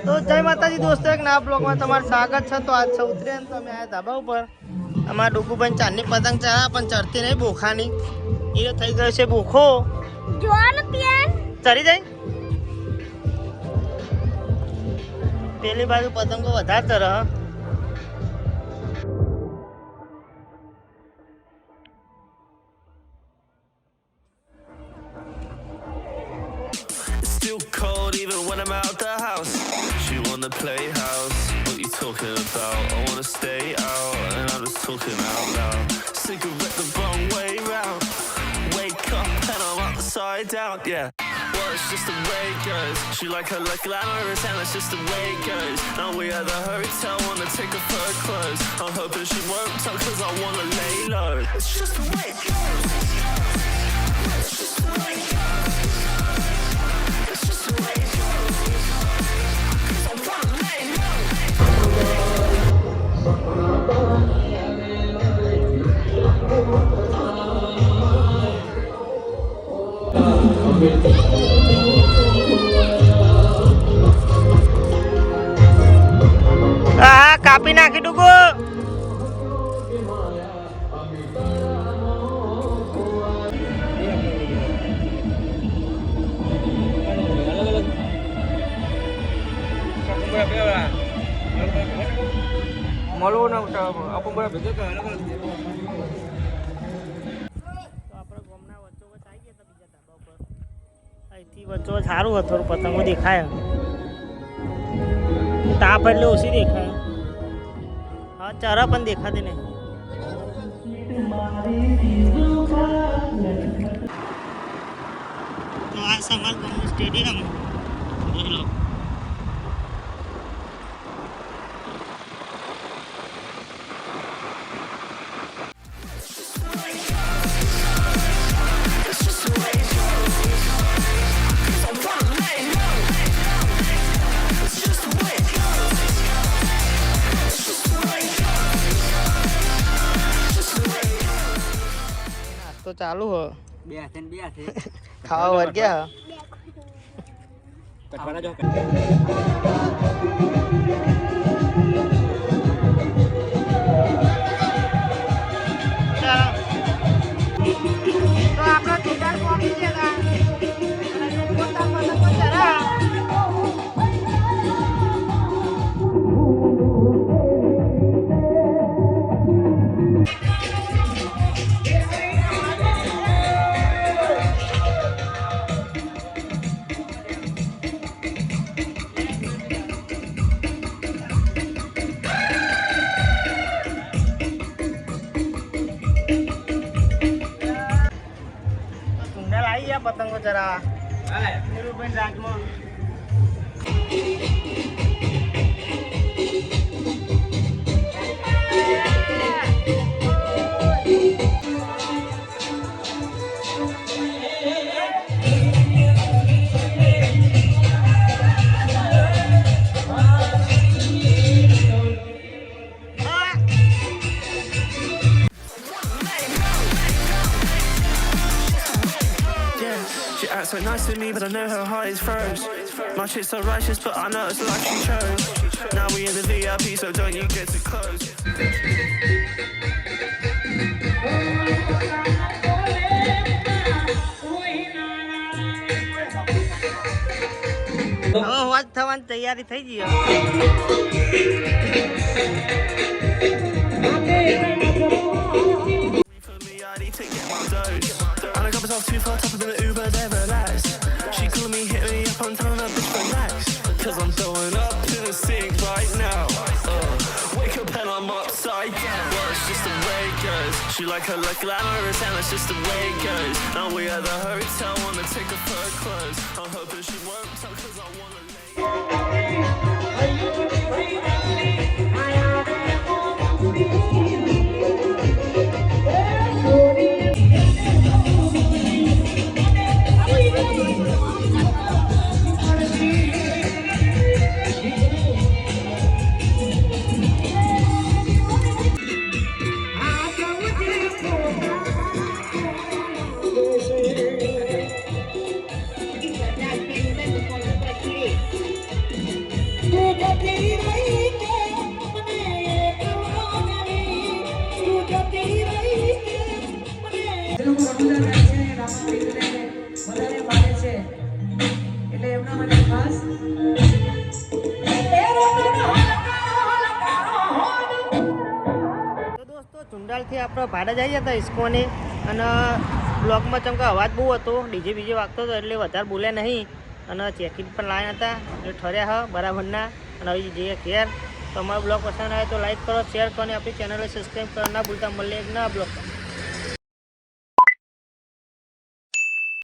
તો જય માતાજી દોસ્તો, એક નવા બ્લોગમાં તમારું સ્વાગત છે। તો આજ છે ઉતરેન, તો અમે આયા ધાબા ઉપર। અમારા ડુગુભાઈ ચાંદની પતંગ ચડા પણ ચડતી નહીં, બોખાની એ થઈ ગયો છે બોખો। ચડી જાય પેલી બાજુ પતંગો વધારે ચડે। Still cold even when I'm out the house. She wanna play house. What you talking about? I wanna stay out and I'm just talking out loud. Cigarette the wrong way round. Wake up and I'm upside down. Yeah. Well, it's just the way it goes. She like her like glamorous and it's just the way it goes. Now we at the hotel, wanna take off her clothes. I'm hoping she won't talk cause I wanna lay low. It's just the way it goes. It's just the way it goes. કાપી નાખી ડુગુ। મળવું ના આપણે બરાબર ભેગો તો આપણે ગામના વચ્ચો વચ્ચ આવી ગયા હતા બીજા ધાબા ઉપર। અહીંથી વચ્ચો સારું હતું, થોડું પતંગો દેખાય, તાપ એટલે ઓછી દેખાય। હા, ચારા પણ દેખાતી નહીં। તો આ સમાર ગામનું સ્ટેડિયમ બોલો। તો ચાલુ હો બે હાથે ખાવા વર્ગ્યા કટવાના જો। તો આપણો ટીડર કોમી જગા પોતા પોતા જરા પતંગો જરા નીરુભાઈ રાજમાં She acts so nice to me, but I know her heart is froze. My shit's so righteous, but I know it's the life she chose. Now we in the VIP, so don't you get too close. વાત થવાની તૈયારી થઈ ગઈ। Off too far, top of the Uber, they relax. She called me, hit me up, I'm telling her, bitch, relax. Cause I'm throwing up in a sink right now. Wake up and I'm upside down. Well, it's just the way it goes. She like her like glamorous and it's just the way it goes. Now we at the hotel, wanna take off her clothes. I'm hoping she won't talk cause I wanna lay. એટલે એમના માટે ખાસ તો દોસ્તો ચુંડાલથી આપણે ભાડા જઈએ હતા ઇસ્કોને અને બ્લોકમાં ચમકા અવાજ બહુ હતો ડીજે બીજે વાગતો હતો એટલે વધારે બોલ્યા નહીં અને ચેકિંગ પણ લાયા હતા એટલે ઠર્યા હ બરાબરના અને હવે જઈએ ઘેર તો અમારો બ્લોગ પસંદ આવે તો લાઈક કરો શેર કરો અને આપણી ચેનલને સબસ્ક્રાઈબ કરો ના ભૂલતા મળીએ એક નવા બ્લોગ